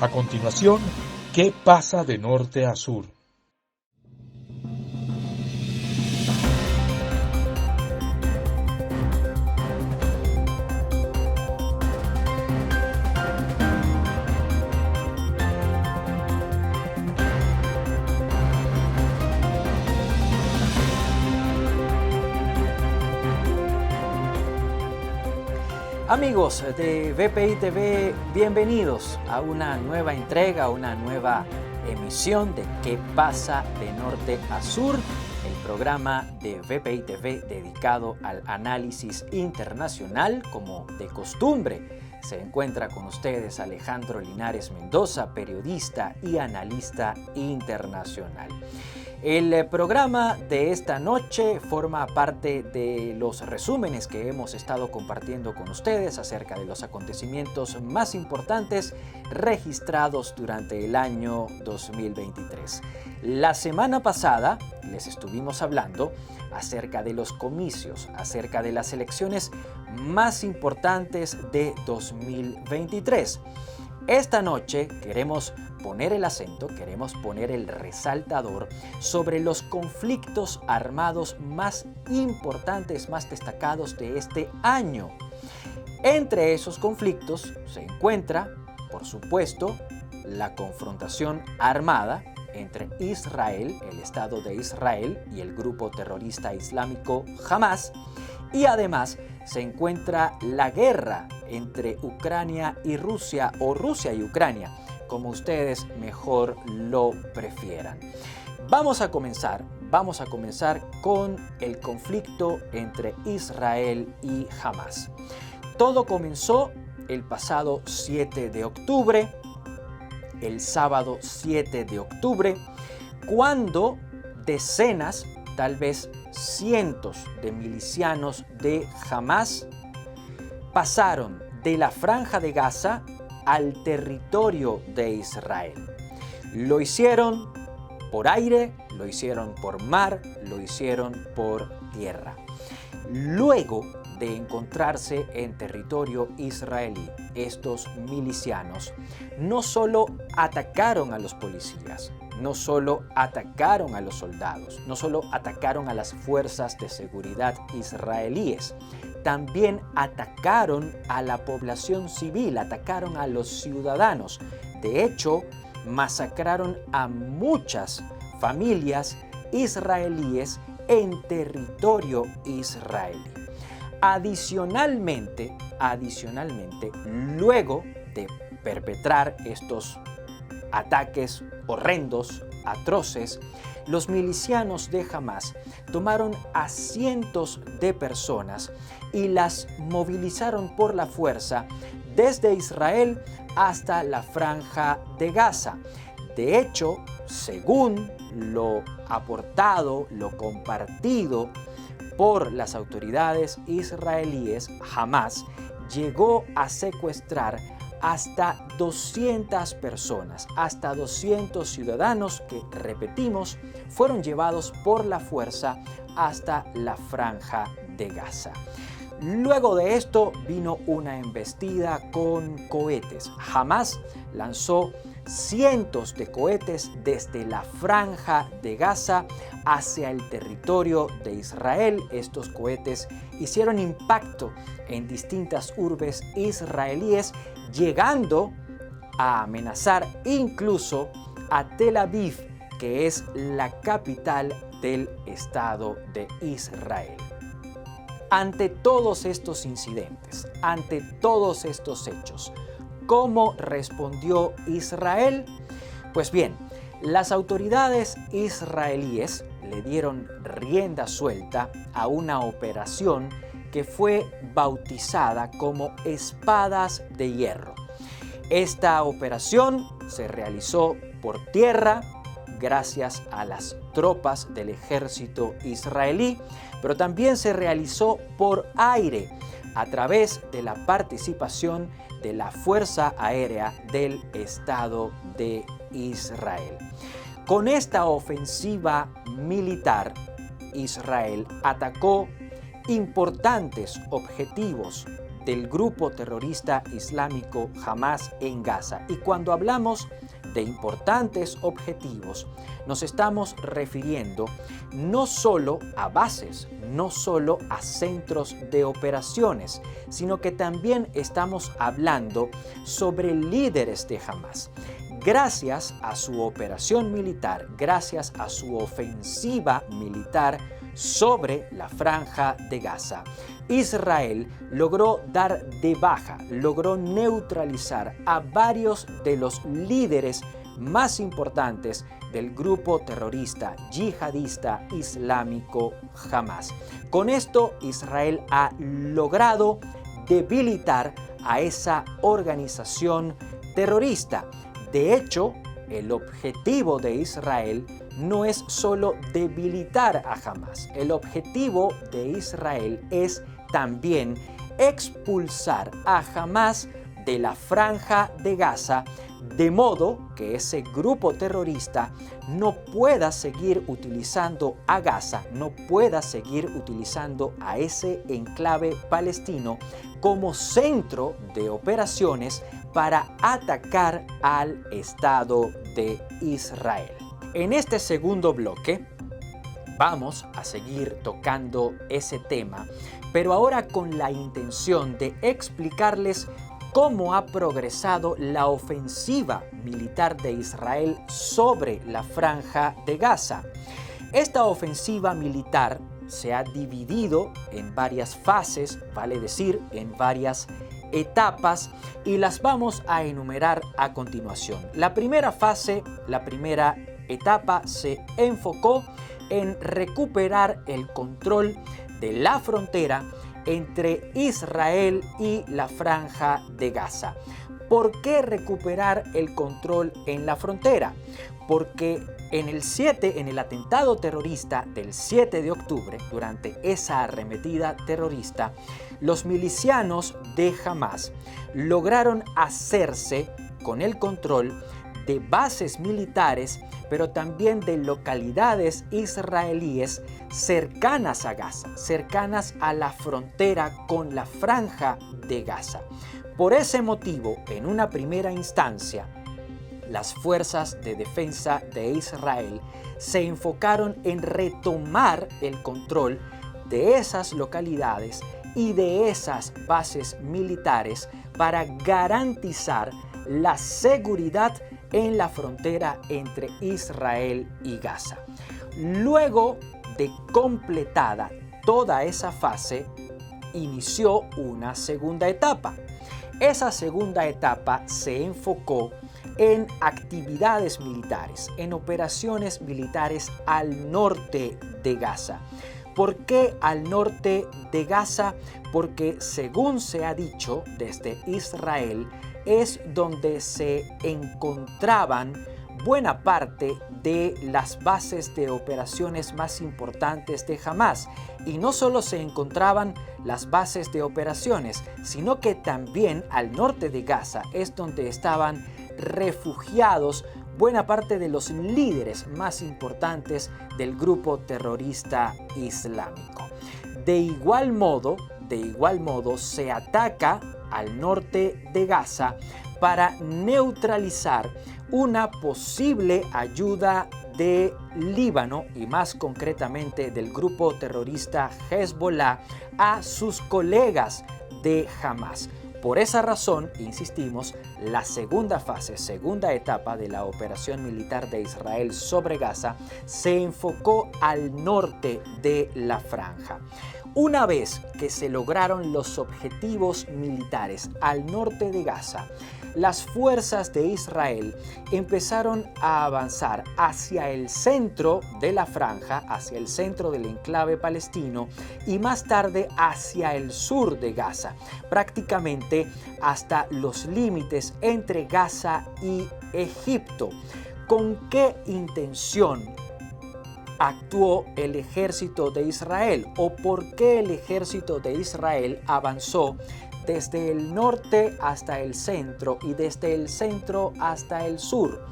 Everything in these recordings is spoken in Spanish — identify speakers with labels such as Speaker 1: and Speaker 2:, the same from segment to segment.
Speaker 1: A continuación, ¿qué pasa de norte a sur?
Speaker 2: Amigos de VPI TV, bienvenidos a una nueva entrega, a una nueva emisión de ¿Qué pasa de norte a sur? El programa de VPI TV dedicado al análisis internacional, como de costumbre. Se encuentra con ustedes Alejandro Linares Mendoza, periodista y analista internacional. El programa de esta noche forma parte de los resúmenes que hemos estado compartiendo con ustedes acerca de los acontecimientos más importantes registrados durante el año 2023. La semana pasada les estuvimos hablando acerca de los comicios, acerca de las elecciones más importantes de 2023. Esta noche queremos poner el acento, queremos poner el resaltador sobre los conflictos armados más importantes, más destacados de este año. Entre esos conflictos se encuentra, por supuesto, la confrontación armada entre Israel, el Estado de Israel y el grupo terrorista islámico Hamas, y además se encuentra la guerra entre Ucrania y Rusia, o Rusia y Ucrania, como ustedes mejor lo prefieran. Vamos a comenzar con el conflicto entre Israel y Hamas. Todo comenzó el pasado 7 de octubre, el sábado 7 de octubre, cuando decenas, tal vez cientos de milicianos de Hamas pasaron de la Franja de Gaza al territorio de Israel. Lo hicieron por aire, lo hicieron por mar, lo hicieron por tierra. Luego de encontrarse en territorio israelí, estos milicianos no solo atacaron a los policías, no solo atacaron a los soldados, no solo atacaron a las fuerzas de seguridad israelíes, también atacaron a la población civil, atacaron a los ciudadanos. De hecho, masacraron a muchas familias israelíes en territorio israelí. Adicionalmente, luego de perpetrar estos ataques horrendos, atroces, los milicianos de Hamas tomaron a cientos de personas y las movilizaron por la fuerza desde Israel hasta la Franja de Gaza. De hecho, según lo aportado, lo compartido por las autoridades israelíes, Hamas llegó a secuestrar hasta 200 personas, hasta 200 ciudadanos que, repetimos, fueron llevados por la fuerza hasta la Franja de Gaza. Luego de esto vino una embestida con cohetes. Hamas lanzó cientos de cohetes desde la Franja de Gaza hacia el territorio de Israel. Estos cohetes hicieron impacto en distintas urbes israelíes, llegando a amenazar incluso a Tel Aviv, que es la capital del Estado de Israel. Ante todos estos incidentes, ante todos estos hechos, ¿cómo respondió Israel? Pues bien, las autoridades israelíes le dieron rienda suelta a una operación que fue bautizada como Espadas de Hierro. Esta operación se realizó por tierra gracias a las tropas del ejército israelí, pero también se realizó por aire a través de la participación de la Fuerza Aérea del Estado de Israel. Con esta ofensiva militar, Israel atacó importantes objetivos del grupo terrorista islámico Hamás en Gaza. Y cuando hablamos de importantes objetivos, nos estamos refiriendo no solo a bases, no solo a centros de operaciones, sino que también estamos hablando sobre líderes de Hamás. Gracias a su operación militar, gracias a su ofensiva militar sobre la Franja de Gaza, Israel logró dar de baja, logró neutralizar a varios de los líderes más importantes del grupo terrorista yihadista islámico Hamás. Con esto, Israel ha logrado debilitar a esa organización terrorista. De hecho, el objetivo de Israel no es solo debilitar a Hamás. El objetivo de Israel es también expulsar a Hamás de la Franja de Gaza, de modo que ese grupo terrorista no pueda seguir utilizando a Gaza, no pueda seguir utilizando a ese enclave palestino como centro de operaciones para atacar al Estado de Israel. En este segundo bloque vamos a seguir tocando ese tema, pero ahora con la intención de explicarles cómo ha progresado la ofensiva militar de Israel sobre la Franja de Gaza. Esta ofensiva militar se ha dividido en varias fases, vale decir, en varias etapas, y las vamos a enumerar a continuación. La primera fase, la primera etapa se enfocó en recuperar el control de la frontera entre Israel y la Franja de Gaza. ¿Por qué recuperar el control en la frontera? Porque en el atentado terrorista del 7 de octubre, durante esa arremetida terrorista, los milicianos de Hamás lograron hacerse con el control de bases militares, pero también de localidades israelíes cercanas a Gaza, cercanas a la frontera con la Franja de Gaza. Por ese motivo, en una primera instancia, las fuerzas de defensa de Israel se enfocaron en retomar el control de esas localidades y de esas bases militares para garantizar la seguridad en la frontera entre Israel y Gaza. Luego de completada toda esa fase, inició una segunda etapa. Esa segunda etapa se enfocó en actividades militares, en operaciones militares al norte de Gaza. ¿Por qué al norte de Gaza? Porque, según se ha dicho desde Israel, es donde se encontraban buena parte de las bases de operaciones más importantes de Hamás. Y no solo se encontraban las bases de operaciones, sino que también al norte de Gaza es donde estaban refugiados buena parte de los líderes más importantes del grupo terrorista islámico. De igual modo, se ataca al norte de Gaza para neutralizar una posible ayuda de Líbano y más concretamente del grupo terrorista Hezbollah a sus colegas de Hamás. Por esa razón, insistimos, la segunda fase, segunda etapa de la operación militar de Israel sobre Gaza se enfocó al norte de la franja. Una vez que se lograron los objetivos militares al norte de Gaza, las fuerzas de Israel empezaron a avanzar hacia el centro de la franja, hacia el centro del enclave palestino y más tarde hacia el sur de Gaza, prácticamente hasta los límites entre Gaza y Egipto. ¿Con qué intención actuó el ejército de Israel o por qué el ejército de Israel avanzó desde el norte hasta el centro y desde el centro hasta el sur?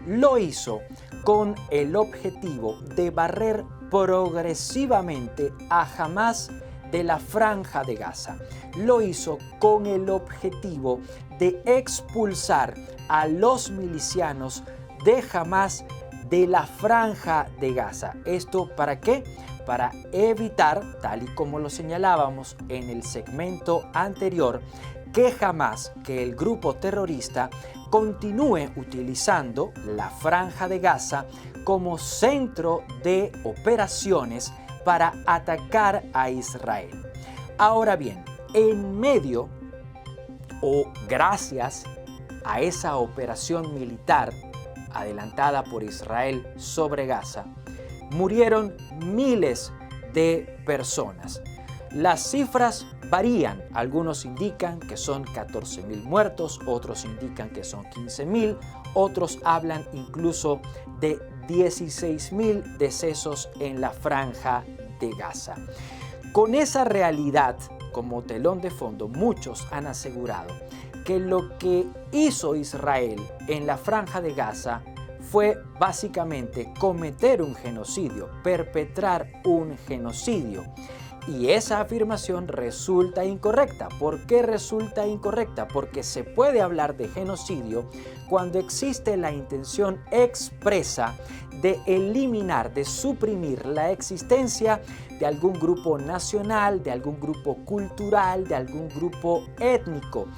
Speaker 2: Lo hizo con el objetivo de barrer progresivamente a Hamás de la Franja de Gaza. Lo hizo con el objetivo de expulsar a los milicianos de Hamás de la Franja de Gaza. ¿Esto para qué? Para evitar, tal y como lo señalábamos en el segmento anterior, que Hamás, que el grupo terrorista, continúe utilizando la Franja de Gaza como centro de operaciones para atacar a Israel. Ahora bien, en medio o gracias a esa operación militar adelantada por Israel sobre Gaza, murieron miles de personas. Las cifras varían, algunos indican que son 14.000 muertos, otros indican que son 15.000, otros hablan incluso de 16.000 decesos en la Franja de Gaza. Con esa realidad como telón de fondo, muchos han asegurado que lo que hizo Israel en la Franja de Gaza fue básicamente cometer un genocidio, perpetrar un genocidio. Y esa afirmación resulta incorrecta. ¿Por qué resulta incorrecta? Porque se puede hablar de genocidio cuando existe la intención expresa de eliminar, de suprimir la existencia de algún grupo nacional, de algún grupo cultural, de algún grupo étnico.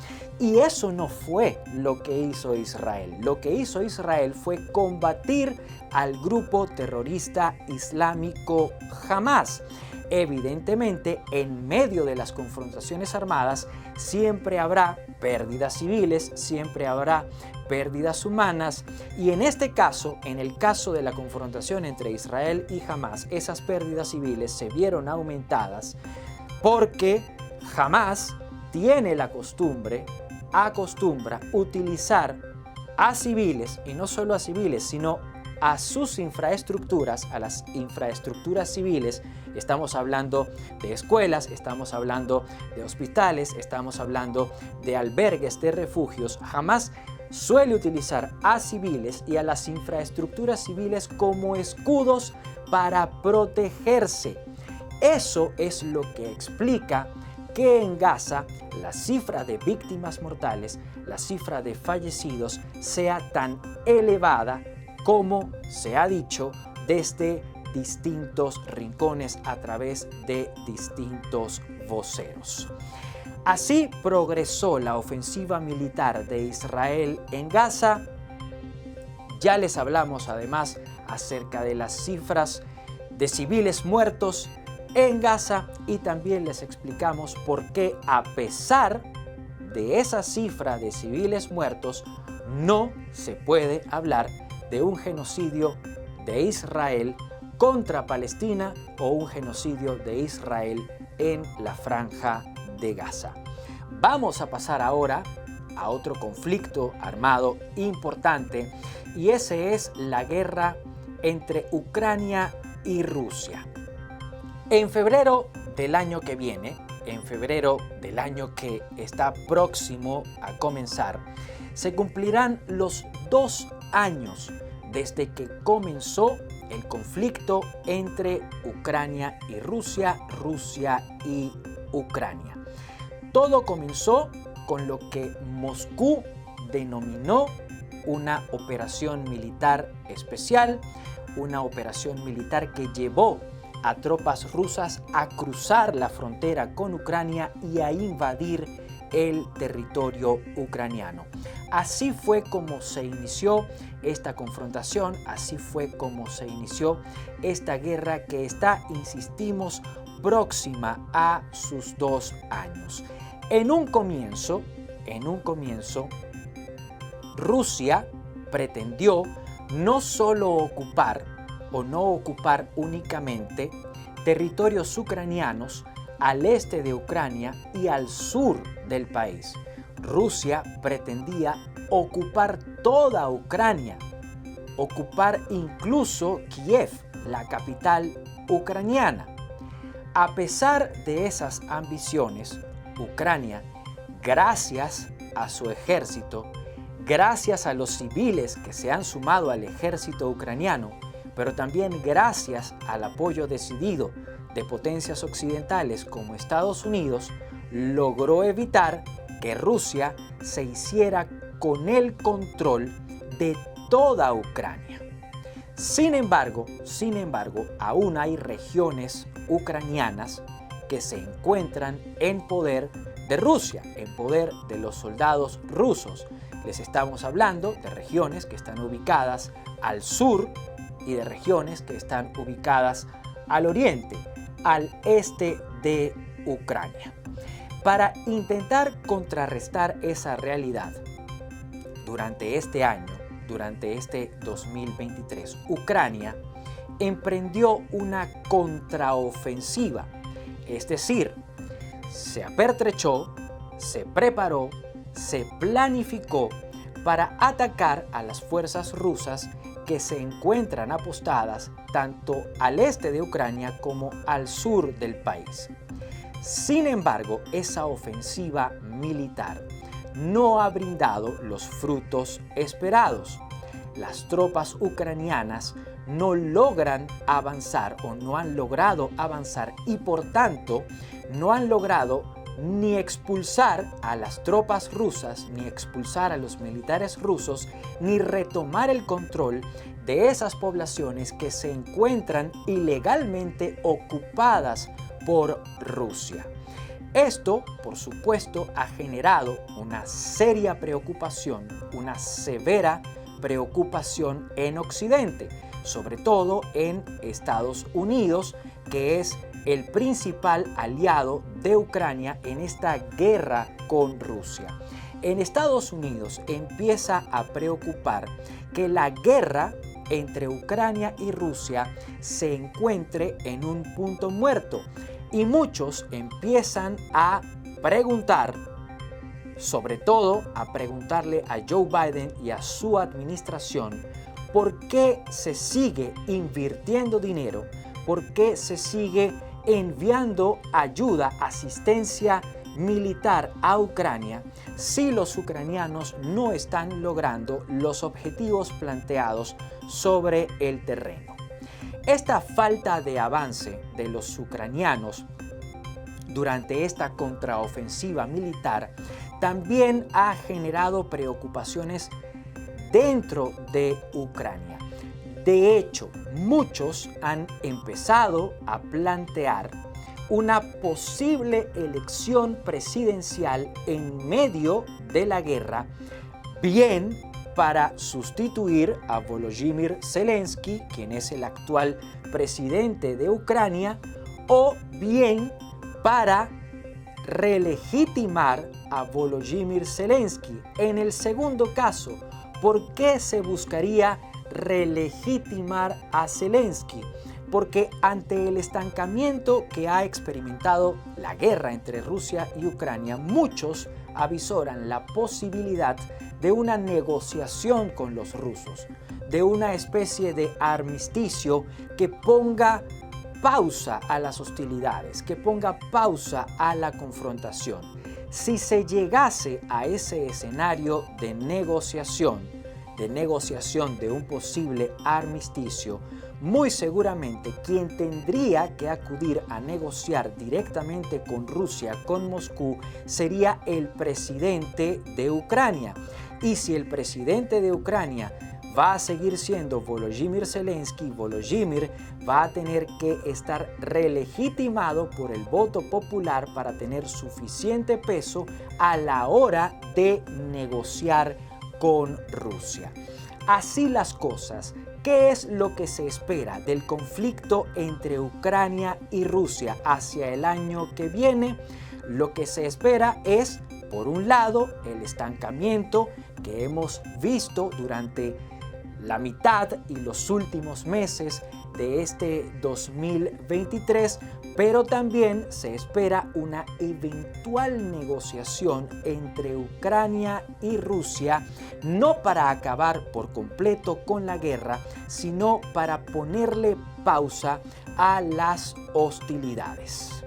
Speaker 2: Y eso no fue lo que hizo Israel. Lo que hizo Israel fue combatir al grupo terrorista islámico Hamás. Evidentemente, en medio de las confrontaciones armadas siempre habrá pérdidas civiles, siempre habrá pérdidas humanas, y en este caso, en el caso de la confrontación entre Israel y Hamás, esas pérdidas civiles se vieron aumentadas porque Hamás tiene la acostumbra utilizar a civiles, y no solo a civiles, sino a sus infraestructuras, a las infraestructuras civiles. Estamos hablando de escuelas, estamos hablando de hospitales, estamos hablando de albergues, de refugios. Hamás suele utilizar a civiles y a las infraestructuras civiles como escudos para protegerse. Eso es lo que explica que en Gaza la cifra de víctimas mortales, la cifra de fallecidos sea tan elevada como se ha dicho desde distintos rincones a través de distintos voceros. Así progresó la ofensiva militar de Israel en Gaza. Ya les hablamos además acerca de las cifras de civiles muertos en Gaza y también les explicamos por qué, a pesar de esa cifra de civiles muertos, no se puede hablar de un genocidio de Israel contra Palestina o un genocidio de Israel en la Franja de Gaza. Vamos a pasar ahora a otro conflicto armado importante, y ese es la guerra entre Ucrania y Rusia. En febrero del año que viene, en febrero del año que está próximo a comenzar, se cumplirán los 2 años desde que comenzó el conflicto entre Ucrania y Rusia, Rusia y Ucrania. Todo comenzó con lo que Moscú denominó una operación militar especial, una operación militar que llevó a tropas rusas a cruzar la frontera con Ucrania y a invadir el territorio ucraniano. Así fue como se inició esta confrontación, así fue como se inició esta guerra que está, insistimos, próxima a sus 2 años. En un comienzo, Rusia pretendió no solo ocupar únicamente territorios ucranianos al este de Ucrania y al sur del país. Rusia pretendía ocupar toda Ucrania, ocupar incluso Kiev, la capital ucraniana. A pesar de esas ambiciones, Ucrania, gracias a su ejército, gracias a los civiles que se han sumado al ejército ucraniano, pero también gracias al apoyo decidido de potencias occidentales como Estados Unidos logró evitar que Rusia se hiciera con el control de toda Ucrania. Sin embargo, aún hay regiones ucranianas que se encuentran en poder de Rusia, en poder de los soldados rusos. Les estamos hablando de regiones que están ubicadas al sur y de regiones que están ubicadas al oriente, al este de Ucrania. Para intentar contrarrestar esa realidad, durante este año, durante este 2023, Ucrania emprendió una contraofensiva, es decir, se apertrechó, se preparó, se planificó para atacar a las fuerzas rusas que se encuentran apostadas tanto al este de Ucrania como al sur del país. Sin embargo, esa ofensiva militar no ha brindado los frutos esperados. Las tropas ucranianas no logran avanzar o no han logrado avanzar y por tanto no han logrado ni expulsar a las tropas rusas, ni expulsar a los militares rusos, ni retomar el control de esas poblaciones que se encuentran ilegalmente ocupadas por Rusia. Esto, por supuesto, ha generado una seria preocupación, una severa preocupación en Occidente, sobre todo en Estados Unidos, que es el principal aliado de Ucrania en esta guerra con Rusia. En Estados Unidos empieza a preocupar que la guerra entre Ucrania y Rusia se encuentre en un punto muerto y muchos empiezan a preguntar, sobre todo a preguntarle a Joe Biden y a su administración, ¿por qué se sigue invirtiendo dinero? ¿Por qué se sigue enviando ayuda, asistencia militar a Ucrania si los ucranianos no están logrando los objetivos planteados sobre el terreno? Esta falta de avance de los ucranianos durante esta contraofensiva militar también ha generado preocupaciones dentro de Ucrania. De hecho, muchos han empezado a plantear una posible elección presidencial en medio de la guerra, bien para sustituir a Volodymyr Zelensky, quien es el actual presidente de Ucrania, o bien para relegitimar a Volodymyr Zelensky. En el segundo caso, ¿por qué se buscaría relegitimar a Zelensky? Porque ante el estancamiento que ha experimentado la guerra entre Rusia y Ucrania, muchos avisoran la posibilidad de una negociación con los rusos, de una especie de armisticio que ponga pausa a las hostilidades, que ponga pausa a la confrontación. Si se llegase a ese escenario de negociación de un posible armisticio, muy seguramente quien tendría que acudir a negociar directamente con Rusia, con Moscú, sería el presidente de Ucrania. Y si el presidente de Ucrania va a seguir siendo Volodymyr Zelensky, Volodymyr va a tener que estar relegitimado por el voto popular para tener suficiente peso a la hora de negociar con Rusia. Así las cosas, ¿qué es lo que se espera del conflicto entre Ucrania y Rusia hacia el año que viene? Lo que se espera es, por un lado, el estancamiento que hemos visto durante la mitad y los últimos meses de este 2023, pero también se espera una eventual negociación entre Ucrania y Rusia, no para acabar por completo con la guerra, sino para ponerle pausa a las hostilidades.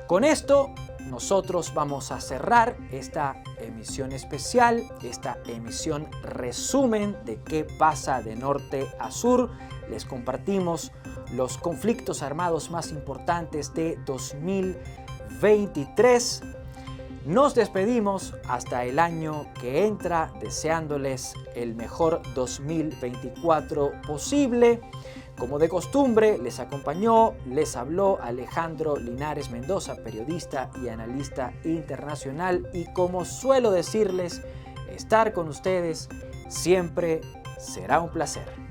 Speaker 2: Con esto, nosotros vamos a cerrar esta emisión especial, esta emisión resumen de qué pasa de norte a sur. Les compartimos los conflictos armados más importantes de 2023. Nos despedimos hasta el año que entra, deseándoles el mejor 2024 posible. Como de costumbre, les acompañó, les habló Alejandro Linares Mendoza, periodista y analista internacional. Y como suelo decirles, estar con ustedes siempre será un placer.